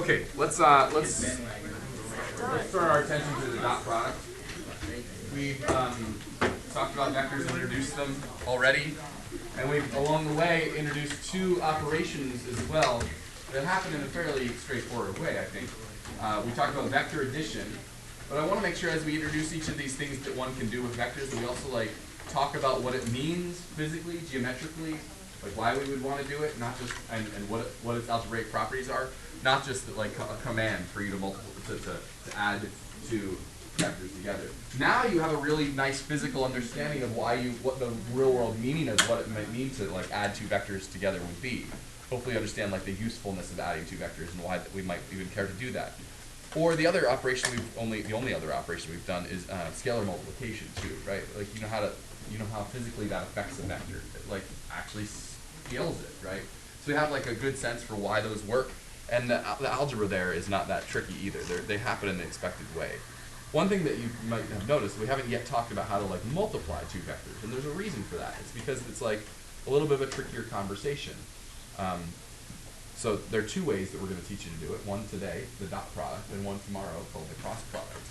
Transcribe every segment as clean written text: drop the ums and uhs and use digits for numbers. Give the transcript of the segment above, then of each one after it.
Okay, let's turn our attention to the dot product. We've talked about vectors and introduced them already, and we've along the way introduced two operations as well that happen in a fairly straightforward way, I think. We talked about vector addition, but I want to make sure as we introduce each of these things that one can do with vectors, that we also talk about what it means physically, geometrically, like why we would want to do it, not just and what its algebraic properties are, not just that, like a command for you to add two vectors together. Now you have a really nice physical understanding of what the real world meaning of what it might mean to add two vectors together would be. Hopefully you understand the usefulness of adding two vectors and why we might even care to do that. Or the other operation the only other operation we've done is scalar multiplication too, right? You know how physically that affects a vector. It actually scales it, right? So we have a good sense for why those work, and the algebra there is not that tricky either. They happen in the expected way. One thing that you might have noticed, we haven't yet talked about how to multiply two vectors, and there's a reason for that. It's because it's a little bit of a trickier conversation. So there are two ways that we're going to teach you to do it. One today, the dot product, and one tomorrow called the cross product.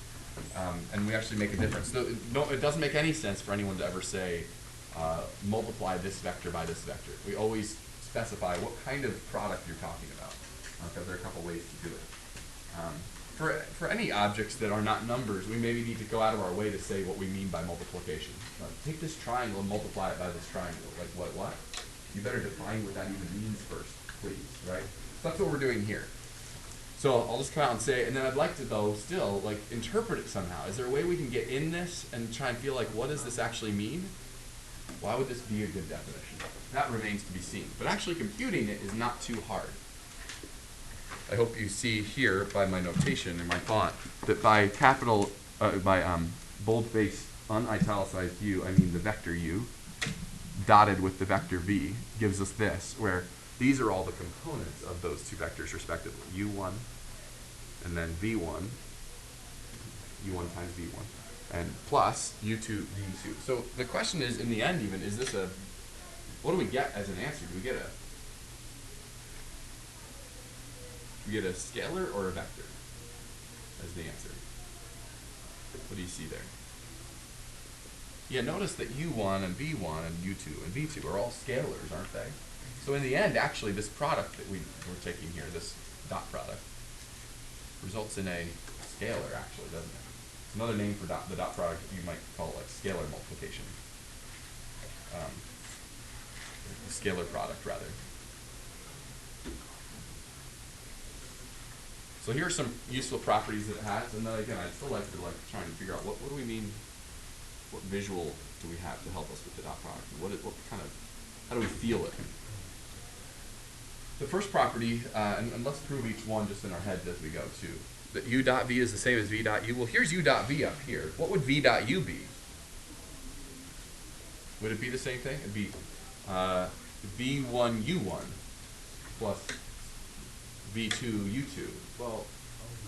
And we actually make a difference. So it doesn't make any sense for anyone to ever say, multiply this vector by this vector. We always specify what kind of product you're talking about, because there are a couple ways to do it. For any objects that are not numbers, we maybe need to go out of our way to say what we mean by multiplication. Take this triangle and multiply it by this triangle. What? You better define what that even means first, please, right? So that's what we're doing here. So I'll just come out and say, and then I'd like to, though, still, interpret it somehow. Is there a way we can get in this and try and feel what does this actually mean? Why would this be a good definition? That remains to be seen. But actually computing it is not too hard. I hope you see here by my notation and my font that by bold-faced, unitalicized u, I mean the vector u, dotted with the vector v, gives us this, where these are all the components of those two vectors respectively. u1 and then v1, u1 times v1, and plus u2, v2. So the question is, in the end even, is this what do we get as an answer? Do we get a scalar or a vector as the answer? What do you see there? Yeah, notice that u1 and v1 and u2 and v2 are all scalars, aren't they? So in the end, actually, this product that we're taking here, this dot product, results in a scalar, actually, doesn't it? Another name for the dot product you might call scalar multiplication. The scalar product, rather. So here are some useful properties that it has, and then again, I'd still like to try and figure out what do we mean, what visual do we have to help us with the dot product? How do we feel it? The first property, and let's prove each one just in our heads as we go too, that u dot v is the same as v dot u. Well, here's u dot v up here. What would v dot u be? Would it be the same thing? It'd be v1 u1 plus v2 u2. Well,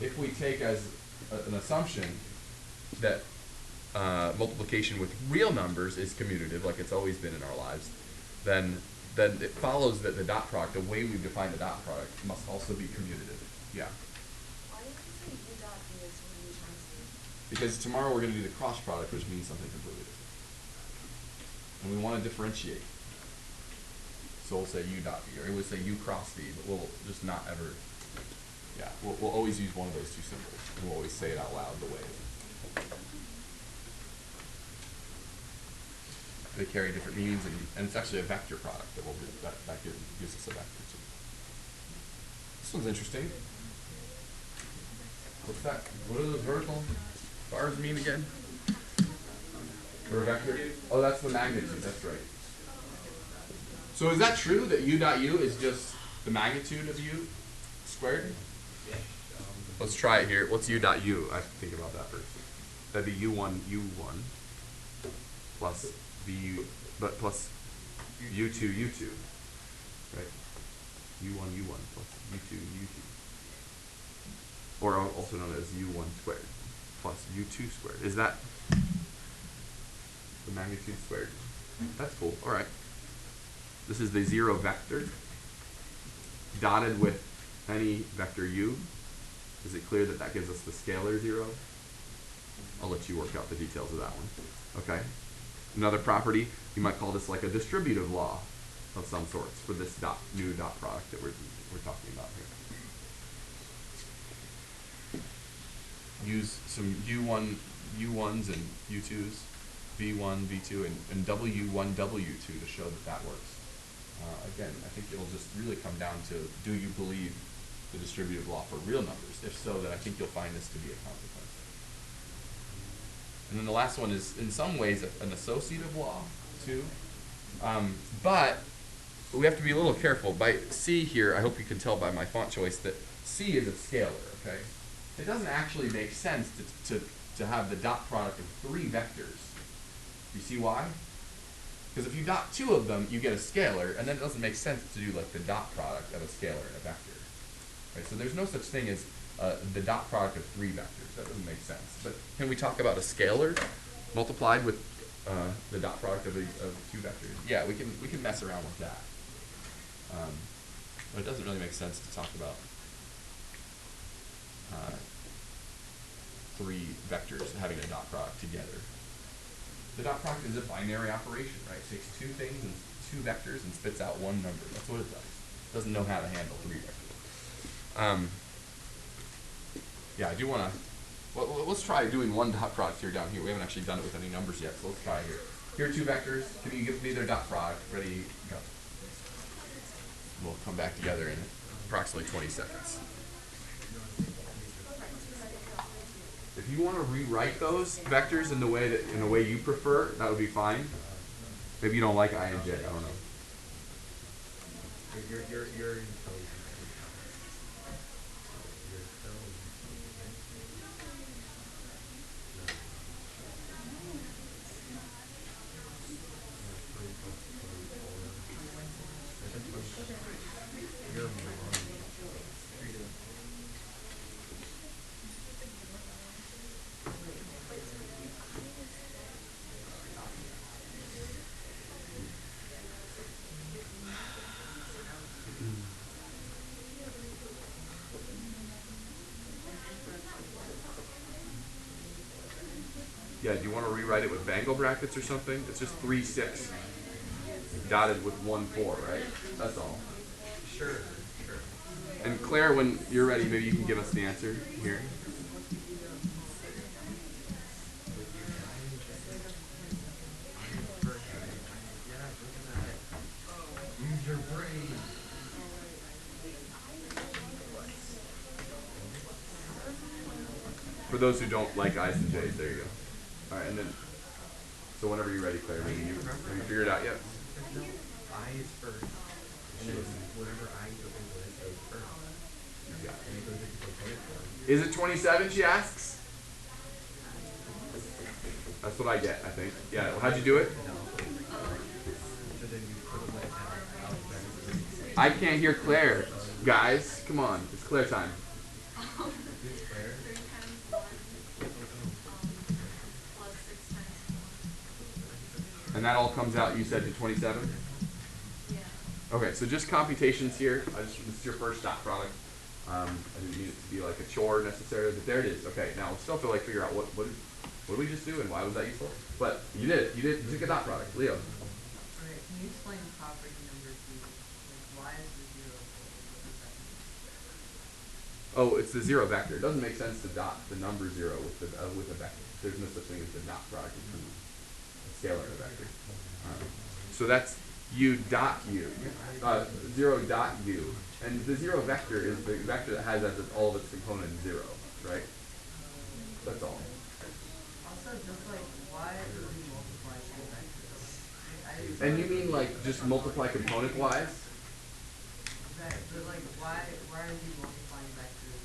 if we take as an assumption that multiplication with real numbers is commutative, like it's always been in our lives, then it follows that the dot product, the way we've defined the dot product, must also be commutative. Yeah. Why did you say u dot v is when you times v? Because tomorrow we're going to do the cross product, which means something completely different. And we want to differentiate. So we'll say u dot v, or we'll say u cross v, but we'll just not ever, we'll always use one of those two symbols. We'll always say it out loud the way it is. They carry different meanings, and it's actually a vector product that gives us a vector too. This one's interesting. What's that? What do those vertical bars mean again? For a vector? Oh, that's the magnitude. That's right. So is that true that u dot u is just the magnitude of u squared? Let's try it here. What's u dot u? I have to think about that first. That'd be u1 plus plus u2 u2, right? u1 plus u2 u2, or also known as u1 squared plus u2 squared. Is that the magnitude squared? That's cool. All right. This is the zero vector dotted with any vector u Is it clear that that gives us the scalar 0? I'll let you work out the details of that one. Okay. Another property, you might call this like a distributive law of some sorts for this new dot product that we're talking about here. Use some U1s and U2s, V1, V2, and W1, W2 to show that that works. Again, I think it'll just really come down to, do you believe the distributive law for real numbers? If so, then I think you'll find this to be a consequence. And then the last one is, in some ways, an associative law, too. But we have to be a little careful. By C here, I hope you can tell by my font choice that C is a scalar, okay? It doesn't actually make sense to have the dot product of 3 vectors. You see why? Because if you dot 2 of them, you get a scalar, and then it doesn't make sense to do like the dot product of a scalar and a vector. Right? So there's no such thing as the dot product of 3 vectors. That doesn't make sense. But can we talk about a scalar multiplied with the dot product of 2 vectors? Yeah, we can mess around with that. But it doesn't really make sense to talk about 3 vectors having a dot product together. The dot product is a binary operation, right? It takes 2 things and 2 vectors and spits out 1 number. That's what it does. It doesn't know how to handle 3 vectors. Yeah, I do want to. Well, let's try doing 1 dot product here down here. We haven't actually done it with any numbers yet, so let's try here. Here are 2 vectors. Can you give me their dot product? Ready, go. We'll come back together in approximately 20 seconds. If you want to rewrite those vectors in the way you prefer, that would be fine. Maybe you don't like I and J. I don't know. You're Yeah, do you want to rewrite it with Bangle brackets or something? It's just 3, 6 dotted with 1, 4, right? That's all. Sure. And Claire, when you're ready, maybe you can give us the answer here. Use your brain. For those who don't like I's and J's, there you go. All right, and then, so whenever you're ready, Claire, maybe you figure it out yet? No, I is first. And then whatever I goes first. Yeah. And it goes into the Is it 27, she asks? That's what I get, I think. Yeah, how'd you do it? So then you put them like that. I can't hear Claire. Guys, come on, it's Claire time. And that all comes out, you said, to 27? Yeah. Okay, so just computations here. This is your first dot product. I didn't mean it to be like a chore necessarily, but there it is. Okay, now we still have to like figure out what did we just do and why was that useful? But you did it. You took a dot product. Leo. Alright, can you explain the property number 2? Like, why is the 0 Oh, it's the 0 vector. It doesn't make sense to dot the number 0 with a vector. There's no such thing as the dot product between a scalar and a vector. So that's u dot u, 0 dot u. And the 0 vector is the vector that has all of its components 0, right? That's all. Also, just like, why would we multiply 2 vectors? And you mean like just multiply component wise? But like, why are we multiplying vectors?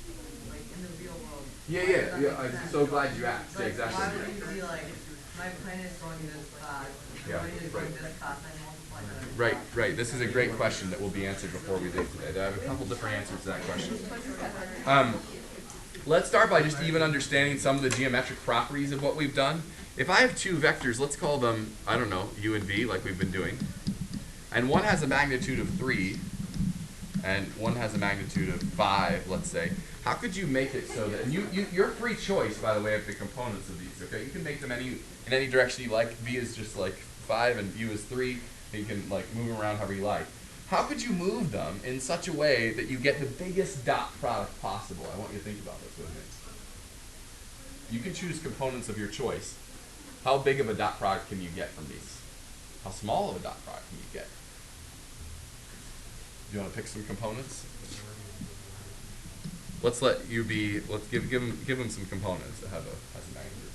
Like, in the real world. Yeah. I'm so glad you asked. Like, Exactly. why would you be like, my plan is going this class, Yeah, my plan is going right. this class, I multiply that. Right. This is a great question that will be answered before we leave today. I have a couple different answers to that question. Let's start by just even understanding some of the geometric properties of what we've done. If I have 2 vectors, let's call them, I don't know, u and v, like we've been doing. And one has a magnitude of 3, and one has a magnitude of 5, let's say. how could you make it so that, and you're free choice, by the way, of the components of these, okay? You can make them in any direction you like. V is just like 5 and U is 3, and you can like move them around however you like. How could you move them in such a way that you get the biggest dot product possible? I want you to think about this with me. You can choose components of your choice. How big of a dot product can you get from these? How small of a dot product can you get? Do you want to pick some components? Let's let you be. Let's give them some components that has a magnitude of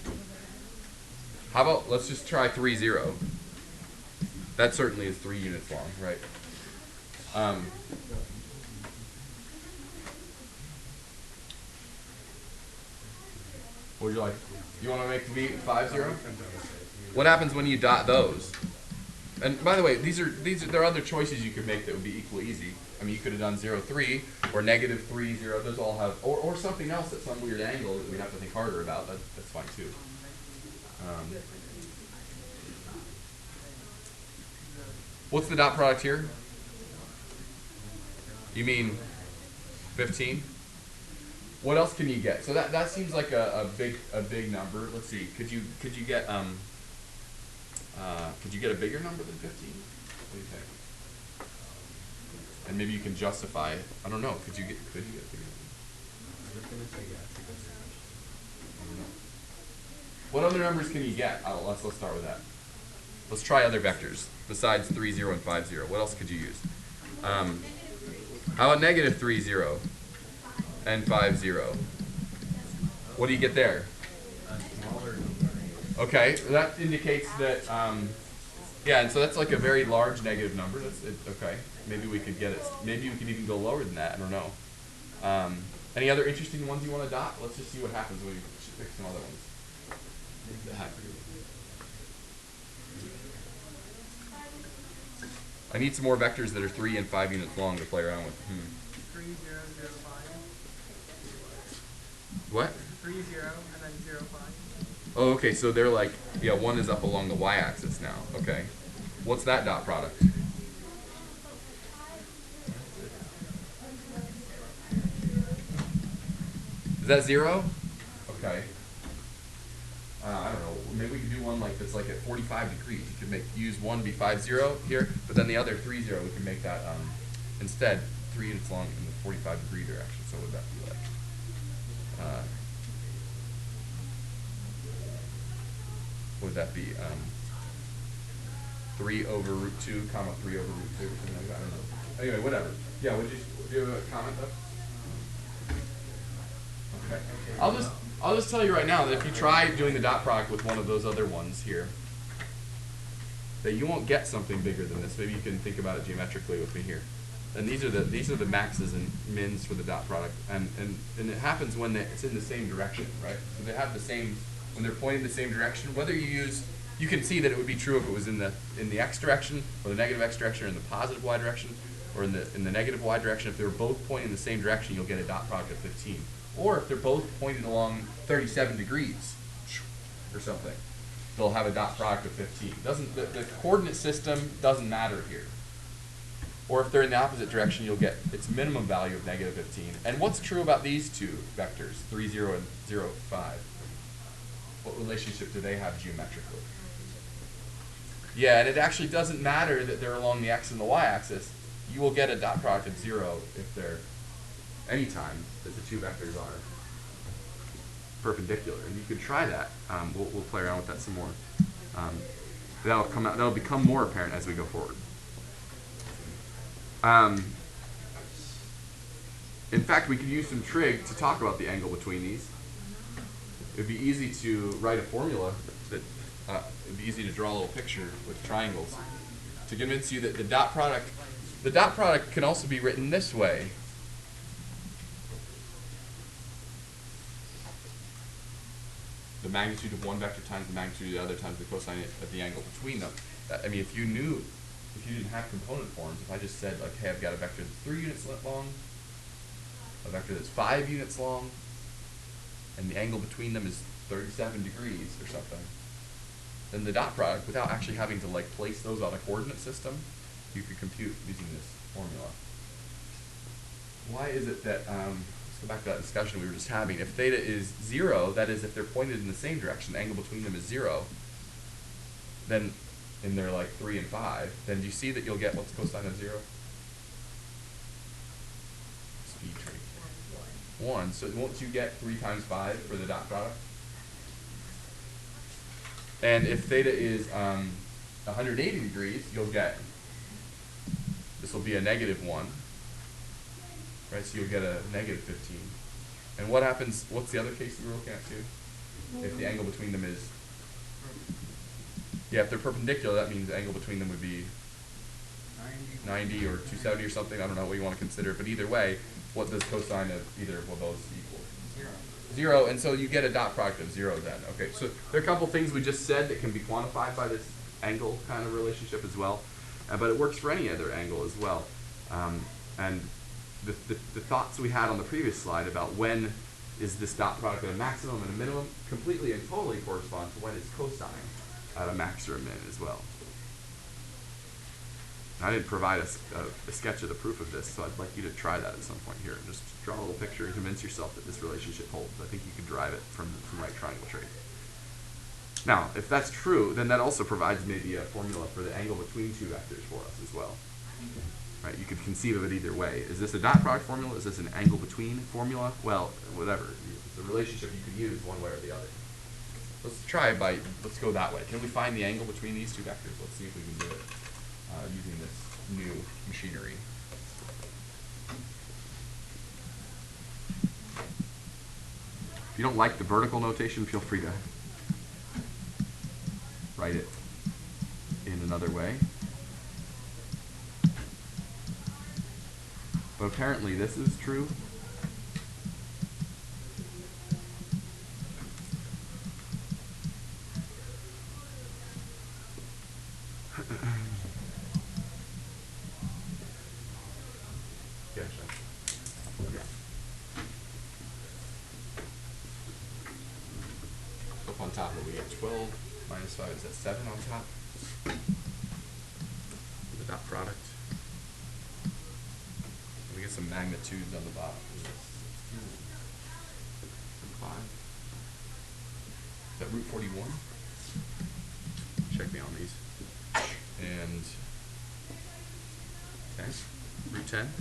3. How about let's just try 3, 0. That certainly is 3 units long, right? What would you like? You want to make the 5, 0? What happens when you dot those? And by the way, there are other choices you could make that would be equally easy. I mean, you could have done 0, 3 or negative 3, 0. Those all have, or something else at some weird angle that we have to think harder about. That's fine too. What's the dot product here? You mean 15? What else can you get? So that seems like a big number. Let's see. Could you get a bigger number than 15? What do you think? And maybe you can justify it. I don't know. Could you get a bigger number? I don't know. What other numbers can you get? Let's start with that. Let's try other vectors besides 3, 0, and 5, 0. What else could you use? How about negative 3, 0 and 5, 0? What do you get there? Okay, that indicates that, yeah, and so that's like a very large negative number. Okay, maybe we could get it. Maybe we could even go lower than that. I don't know. Any other interesting ones you want to dot? Let's just see what happens when we pick some other ones. I need some more vectors that are 3 and 5 units long to play around with. 3, 0, 0, 5. What? 3, 0, and then 0, 5. Oh, okay, so they're like, yeah, one is up along the y-axis now. Okay. What's that dot product? Is that 0? Okay. I don't know. Maybe we could do one like that's like at 45 degrees. You could use one be 5, 0 here, but then the other 3, 0. We can make that instead 3 units long in the 45 degree direction. So what would that be like? What would that be? 3 over root 2, comma 3 over root 2, something like that. I don't know. Anyway, whatever. Yeah. Do you have a comment though? Okay. I'll just tell you right now that if you try doing the dot product with one of those other ones here, that you won't get something bigger than this. Maybe you can think about it geometrically with me here. And these are the maxes and mins for the dot product, and it happens when it's in the same direction, right? So they have the same, when they're pointing the same direction. Whether you can see that it would be true if it was in the x direction, or the negative x direction, or in the positive y direction, or in the negative y direction. If they were both pointing in the same direction, you'll get a dot product of 15. Or if they're both pointed along 37 degrees or something, they'll have a dot product of 15. The coordinate system doesn't matter here. Or if they're in the opposite direction, you'll get its minimum value of negative 15. And what's true about these two vectors, 3, 0, and 0, 5? What relationship do they have geometrically? Yeah, and it actually doesn't matter that they're along the x and the y-axis. You will get a dot product of 0 if they're anytime that the two vectors are perpendicular. And you could try that. We'll play around with that some more. That'll become more apparent as we go forward. In fact, we could use some trig to talk about the angle between these. It'd be easy to write a formula that it'd be easy to draw a little picture with triangles to convince you that the dot product can also be written this way. The magnitude of one vector times the magnitude of the other times the cosine of the angle between them. I mean, if you didn't have component forms, if I just said like, hey, I've got a vector that's 3 units long, a vector that's 5 units long, and the angle between them is 37 degrees or something, then the dot product, without actually having to like place those on a coordinate system, you could compute using this formula. Why is it that, let's go back to that discussion we were just having. If theta is 0, that is, if they're pointed in the same direction, the angle between them is 0, then, and they're like 3 and 5, then do you see that you'll get what's cosine of 0? Speed tree. 1. So won't you get 3 times 5 for the dot product? And if theta is 180 degrees, you'll get, this will be a -1. Right, so you'll get a -15. And what happens, what's the other case you were looking at too? If the angle between them is, yeah, if they're perpendicular, that means the angle between them would be 90 or 270 or something. I don't know what you want to consider, but either way, what does cosine of either of those equal? 0, and so you get a dot product of 0 then. Okay, so there are a couple things we just said that can be quantified by this angle kind of relationship as well, but it works for any other angle as well. And the thoughts we had on the previous slide about when is this dot product at a maximum and a minimum completely and totally correspond to when is cosine at a max or a min as well. I didn't provide a sketch of the proof of this, so I'd like you to try that at some point here. Just draw a little picture and convince yourself that this relationship holds. I think you can derive it from right triangle trait. Now, if that's true, then that also provides maybe a formula for the angle between two vectors for us as well. Right, you could conceive of it either way. Is this a dot product formula? Is this an angle between formula? Well, whatever. It's a relationship you could use one way or the other. Let's try it by, let's go that way. Can we find the angle between these two vectors? Let's see if we can do it using this new machinery. If you don't like the vertical notation, feel free to write it in another way. But apparently this is true. Yes. Okay. Up on top, what we get 12 minus 5 is that 7 on top. The dot product. We get some magnitudes on the bottom. 5. Is that root 41? Check me on these. And 10. Root 10.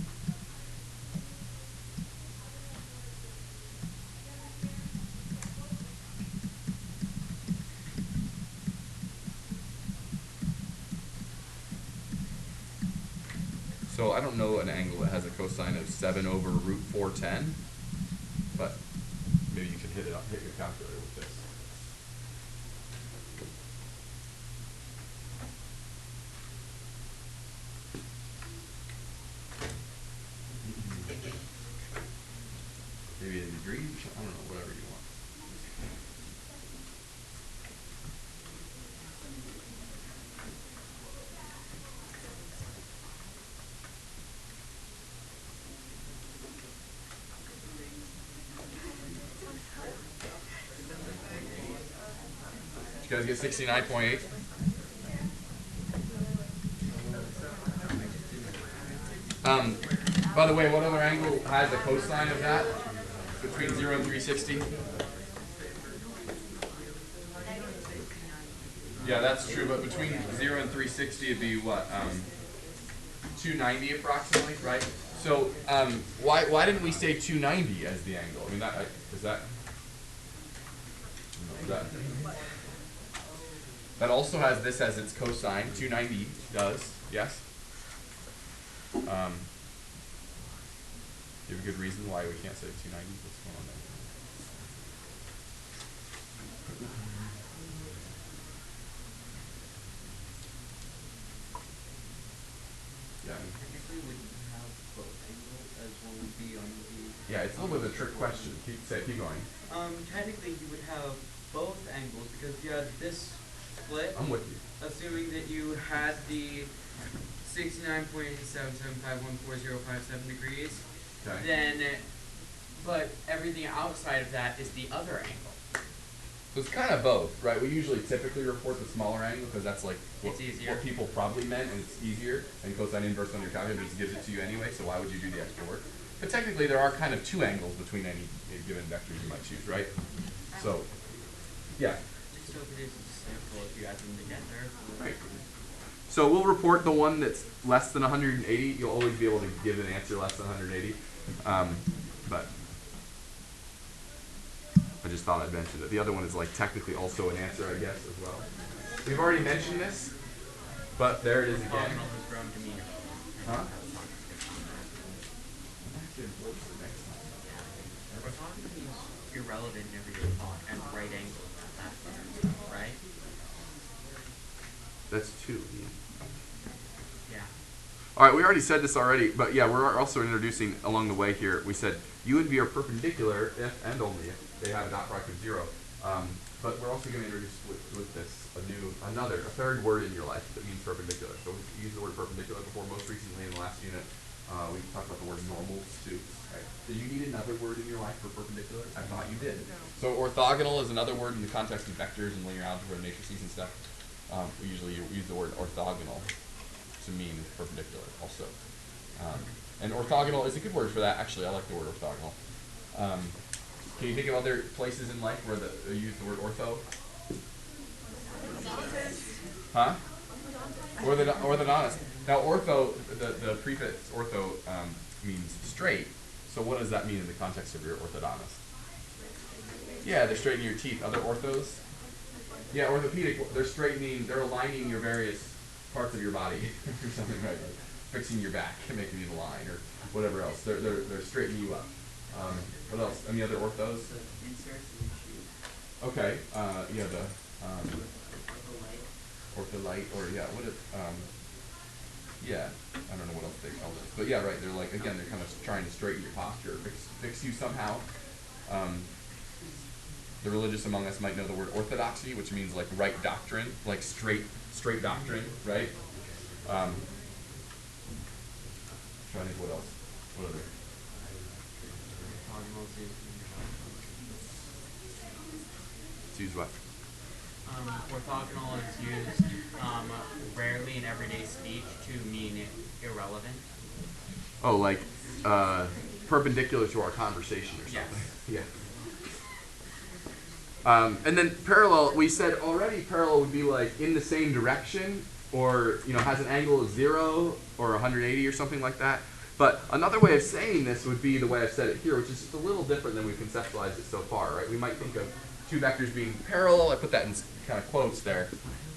So I don't know an angle that has a cosine of 7 over root 410, but maybe you can hit your calculator with this. Maybe in degrees, I don't know, whatever you want. You guys get 69.8? By the way, what other angle has a cosine of that between 0 and 360? Yeah, that's true, but between 0 and 360 it'd be what? 290 approximately, right? So why didn't we say 290 as the angle? I mean, that also has this as its cosine. 290 does, yes? Do you have a good reason why we can't say 290? What's going on there? Yeah. Technically, we have both angles as one would be on the. Yeah, it's a little bit of a trick question. Keep going. Technically, you would have both angles because you had this split. I'm with you. Assuming that you had the 69.877514.057 degrees. Okay. Then, but everything outside of that is the other angle. So it's kind of both, right? We usually typically report the smaller angle because that's like It's easier. what people probably meant, and it's easier. And cosine inverse on your calculator just gives it to you anyway, so why would you do the extra work? But technically, there are kind of two angles between any given vectors you might choose, right? So, yeah. Just so it is simple if you add them together. Right. So we'll report the one that's less than 180. You'll always be able to give an answer less than 180. But I just thought I'd mention it. The other one is like technically also an answer, I guess, as well. We've already mentioned this, but there it is again. Orthogonal has grown to mean Huh? orthogonal means irrelevant in everyday thought and right angles at that point, right? That's two. Yeah. All right, we already said this already, but yeah, we're also introducing along the way here. We said U and V are perpendicular if and only if they have a dot product of 0. But we're also going to introduce with this a third word in your life that means perpendicular. So we used the word perpendicular before. Most recently in the last unit, we talked about the word normals too. Right? Did you need another word in your life for perpendicular? I thought you did. So orthogonal is another word in the context of vectors and linear algebra and matrices and stuff. We usually use the word orthogonal to mean perpendicular also. And orthogonal is a good word for that. Actually, I like the word orthogonal. Can you think of other places in life where they use the word ortho? Huh? Orthodontist. Now, ortho, the prefix ortho means straight. So what does that mean in the context of your orthodontist? Yeah, they're straightening your teeth. Other orthos? Yeah, orthopedic, they're aligning your various parts of your body or something, right? Like fixing your back and making you line or whatever else. They're straightening you up. What else? Any other orthos? So inserts in the shoe. Okay. Yeah, the ortholite, or yeah, what if? Yeah, I don't know what else they call this, but yeah, right. They're like again, they're kind of trying to straighten your posture, fix you somehow. The religious among us might know the word orthodoxy, which means like right doctrine, like straight doctrine, right? Trying to think what else. What other? It's used what? Orthogonal is used rarely in everyday speech to mean irrelevant. Oh, like perpendicular to our conversation or something. Yes. Yeah. And then parallel, we said already parallel would be like in the same direction, or has an angle of 0 or 180 or something like that. But another way of saying this would be the way I've said it here, which is just a little different than we've conceptualized it so far, right? We might think of two vectors being parallel. I put that in kind of quotes there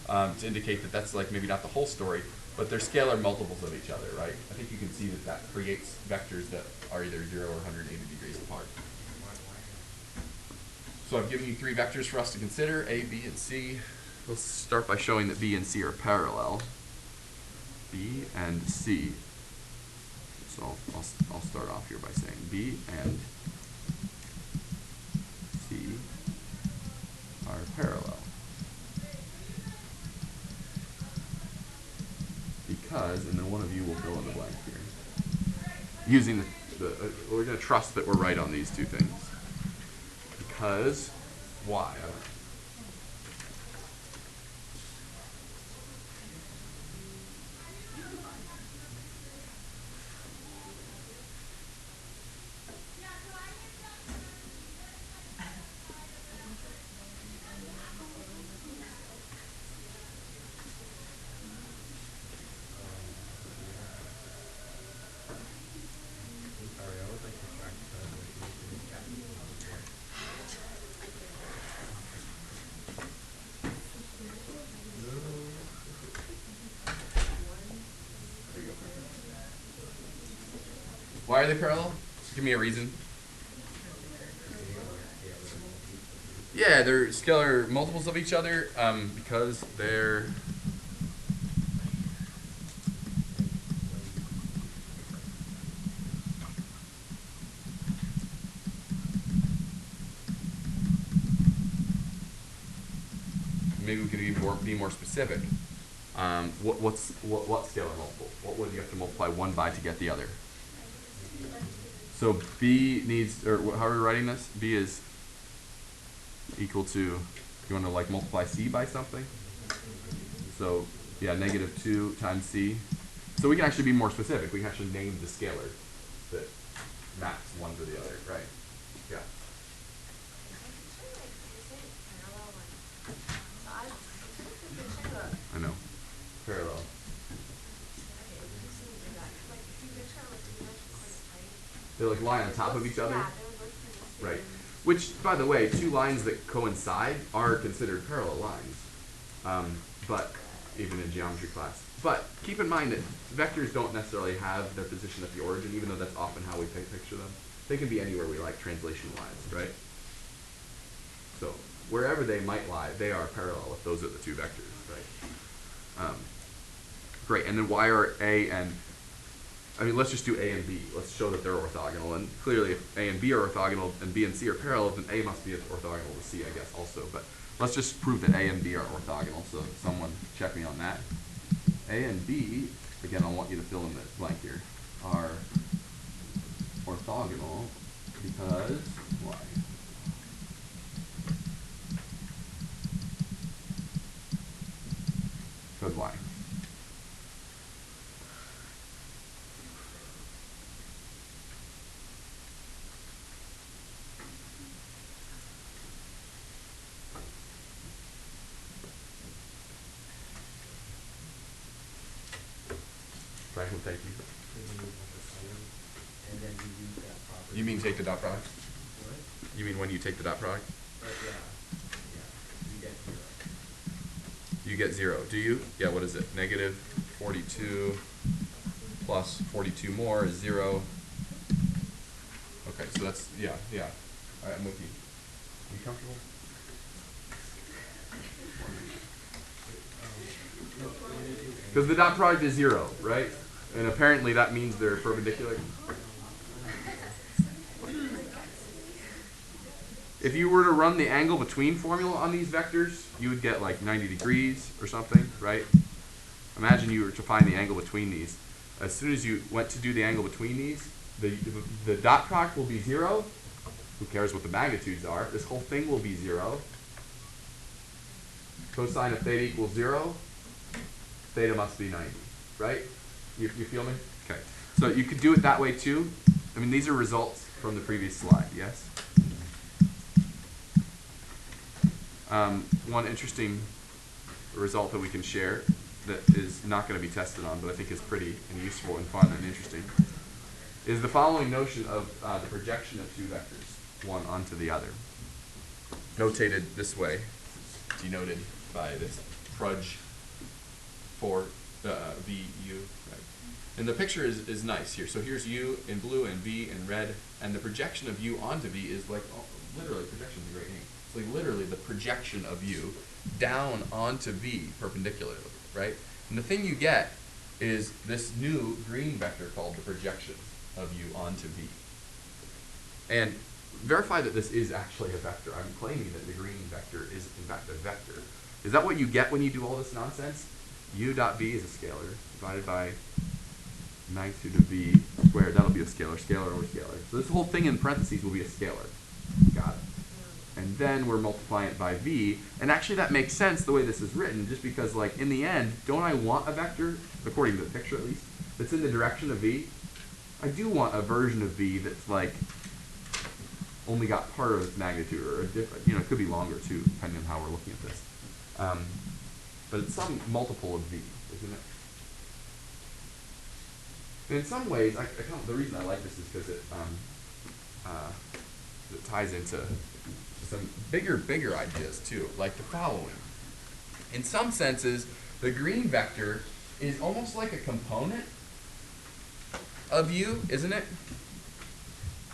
to indicate that that's like maybe not the whole story, but they're scalar multiples of each other, right? I think you can see that creates vectors that are either 0 or 180 degrees apart. So I've given you three vectors for us to consider, A, B, and C. Let's start by showing that B and C are parallel. B and C. So I'll start off here by saying B and C are parallel. Because, and then one of you will fill in the blank here. Using we're going to trust that we're right on these two things. Because, why? I don't know. Why are they parallel? Just give me a reason. Yeah, they're scalar multiples of each other because they're maybe we could even be more specific. What scalar multiple? What would you have to multiply one by to get the other? So B needs, or how are we writing this? B is equal to You want to like multiply c by something? So yeah, -2 times c. So we can actually be more specific. We can actually name the scalar that maps one to the other, right? Yeah. I know. Parallel. They like lie on top of each other. Right. Which, by the way, two lines that coincide are considered parallel lines. But even in geometry class. But keep in mind that vectors don't necessarily have their position at the origin, even though that's often how we picture them. They can be anywhere we like translation-wise, right? So wherever they might lie, they are parallel if those are the two vectors, right? Great, and then why are A and, I mean, let's just do A and B. Let's show that they're orthogonal. And clearly if A and B are orthogonal and B and C are parallel, then A must be orthogonal to C, I guess, also. But let's just prove that A and B are orthogonal. So someone check me on that. A and B, again, I want you to fill in the blank here, are orthogonal because why? Because why? Franklin, thank you. And then you use that property. You mean take the dot product? What? You mean when you take the dot product? Yeah. You get 0. You get 0. Do you? Yeah, what is it? -42 plus 42 more is 0. Okay, so that's, yeah. All right, I'm with you. You comfortable? Because the dot product is 0, right? And apparently that means they're perpendicular. If you were to run the angle between formula on these vectors, you would get like 90 degrees or something, right? Imagine you were to find the angle between these. As soon as you went to do the angle between these, the dot product will be 0. Who cares what the magnitudes are? This whole thing will be 0. Cosine of theta equals 0. Theta must be 90, right? You feel me? Okay. So you could do it that way too. I mean, these are results from the previous slide, yes? One interesting result that we can share that is not going to be tested on, but I think is pretty and useful and fun and interesting, is the following notion of the projection of two vectors, one onto the other. Notated this way, denoted by this proj for VU. Right? And the picture is nice here. So here's U in blue and V in red, and the projection of U onto V is like, literally, projection is a great name. It's like literally the projection of U down onto V perpendicularly, right? And the thing you get is this new green vector called the projection of U onto V. And verify that this is actually a vector. I'm claiming that the green vector is in fact a vector. Is that what you get when you do all this nonsense? U dot V is a scalar divided by magnitude of V squared. That'll be a scalar, scalar over scalar. So this whole thing in parentheses will be a scalar. Got it. And then we're multiplying it by V. And actually that makes sense the way this is written, just because like in the end, don't I want a vector, according to the picture at least, that's in the direction of V? I do want a version of V that's like only got part of its magnitude, or a different, you know, it could be longer too, depending on how we're looking at this. But it's some multiple of V, isn't it? And in some ways, the reason I like this is because it ties into some bigger ideas too, like the following. In some senses, the green vector is almost like a component of U, isn't it?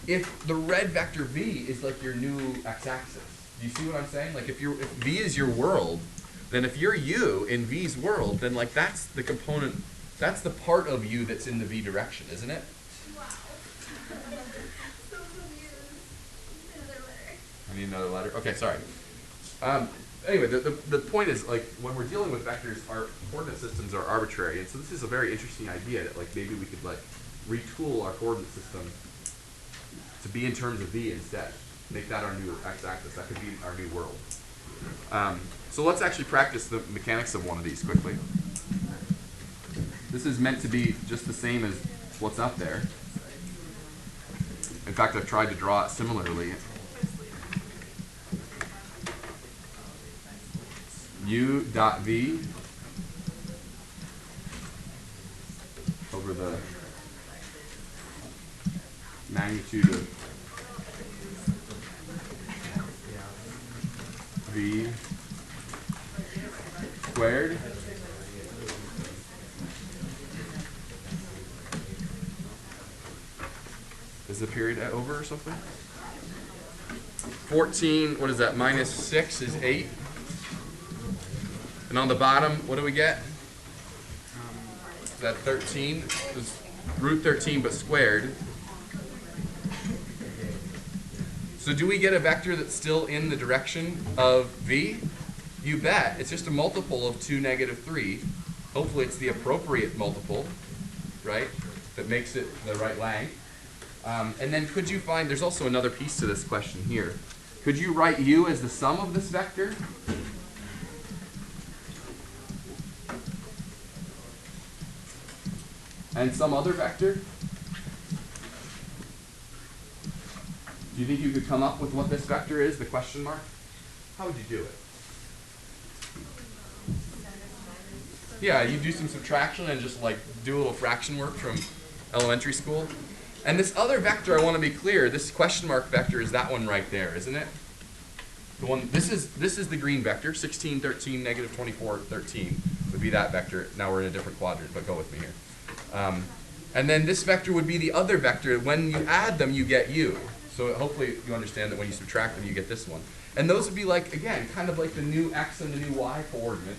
If the red vector V is like your new x-axis. Do you see what I'm saying? Like if V is your world, then if you're U in V's world, then like that's the component, that's the part of U that's in the V direction, isn't it? Wow. So confused. Another letter. I need another letter. Okay, sorry. Anyway, the point is, like, when we're dealing with vectors, our coordinate systems are arbitrary, and so this is a very interesting idea that, like, maybe we could, like, retool our coordinate system to be in terms of V instead. Make that our new x-axis. That could be our new world. So let's actually practice the mechanics of one of these quickly. This is meant to be just the same as what's up there. In fact, I've tried to draw it similarly. U dot V over the magnitude of V squared is the period over or something? 14, what is that, minus 6 is 8. And on the bottom, what do we get? Is that 13? It's root 13 but squared. So do we get a vector that's still in the direction of V? You bet. It's just a multiple of 2, negative 3. Hopefully it's the appropriate multiple, right, that makes it the right length. And then could you find, there's also another piece to this question here. Could you write U as the sum of this vector? And some other vector? Do you think you could come up with what this vector is, the question mark? How would you do it? Yeah, you do some subtraction and just like do a little fraction work from elementary school. And this other vector, I want to be clear, this question mark vector is that one right there, isn't it? The one, this is the green vector, 16, 13, negative 24, 13 would be that vector. Now we're in a different quadrant, but go with me here. And then this vector would be the other vector. When you add them, you get U. So hopefully you understand that when you subtract them, you get this one. And those would be like, again, kind of like the new x and the new y coordinate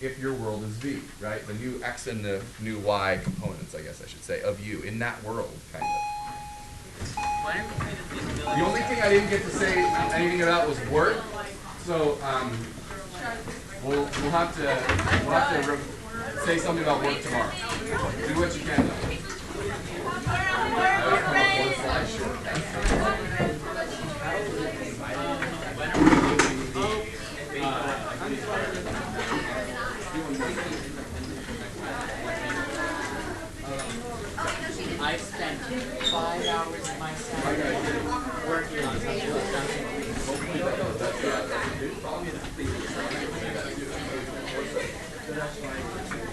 if your world is V, right? The new x and the new y components, I guess I should say, of U in that world, kind of. The only thing I didn't get to say anything about was work. So we'll have to say something about work tomorrow. Do what you can, though. I always come up one slide short. I spent 5 hours of my Saturday working on something that's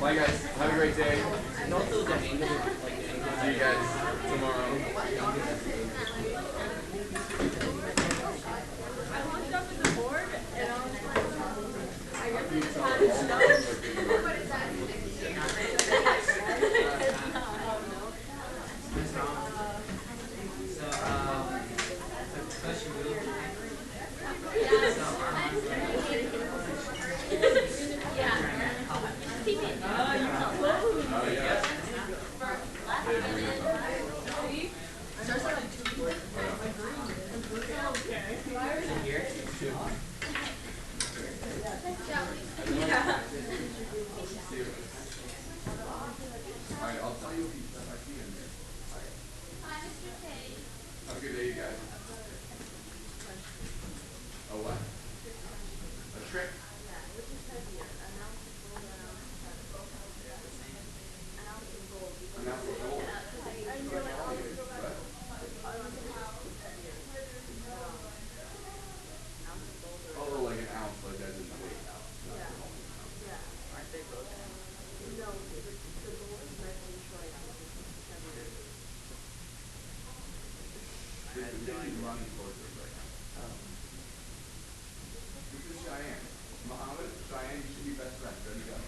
Bye guys. Have a great day. See you guys tomorrow. I looked up at the board and I was like, I guess it's not as stuff. What is that? Alright, I'll tell you if you I see in there. Have a good day, you guys. Oh, what? A trick? An ounce of gold. What? Oh, like an ounce, like that in the weight. He's running towards us right now. This is Cheyenne. Mohammed, Cheyenne, you should be best friends. Ready to go.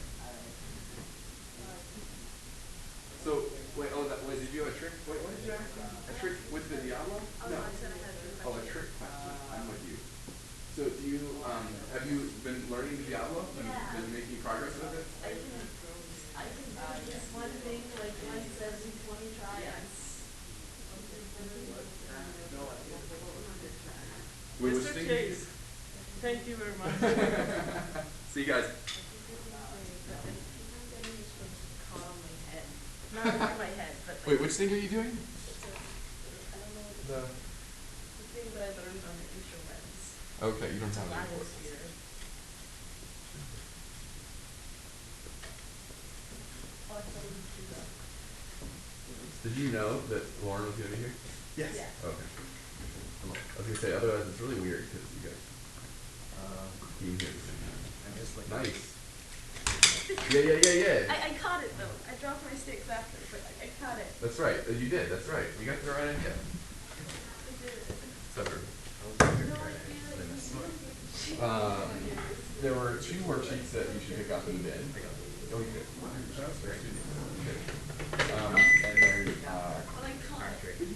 So, wait, did you have a trick? Wait, what did you ask? A trick with the Diablo? No. Oh, a trick question. I'm with you. So, do you, have you been learning the Diablo? Been making progress with it? I can just one thing, like one says in 20 tries. Wait, which Mr. thing? Chase, thank you very much. See you guys. Caught on my head. Not on my head, but like, Wait, which thing are you doing? I don't know what The The thing that I learned on the instruments. Okay, you don't have any reports. Did you know that Lauren was gonna be here? Yes. Okay. I was gonna say, otherwise it's really weird because you guys being here at the same time. I'm just like. Nice. Yeah. I caught it though. I dropped my sticks after, but I caught it. That's right. You did. That's right. You got the right idea. I did. Suburb. No, I feel like There were 2 worksheets that you should pick up in the bin. Oh, you did. And then Well, I caught it.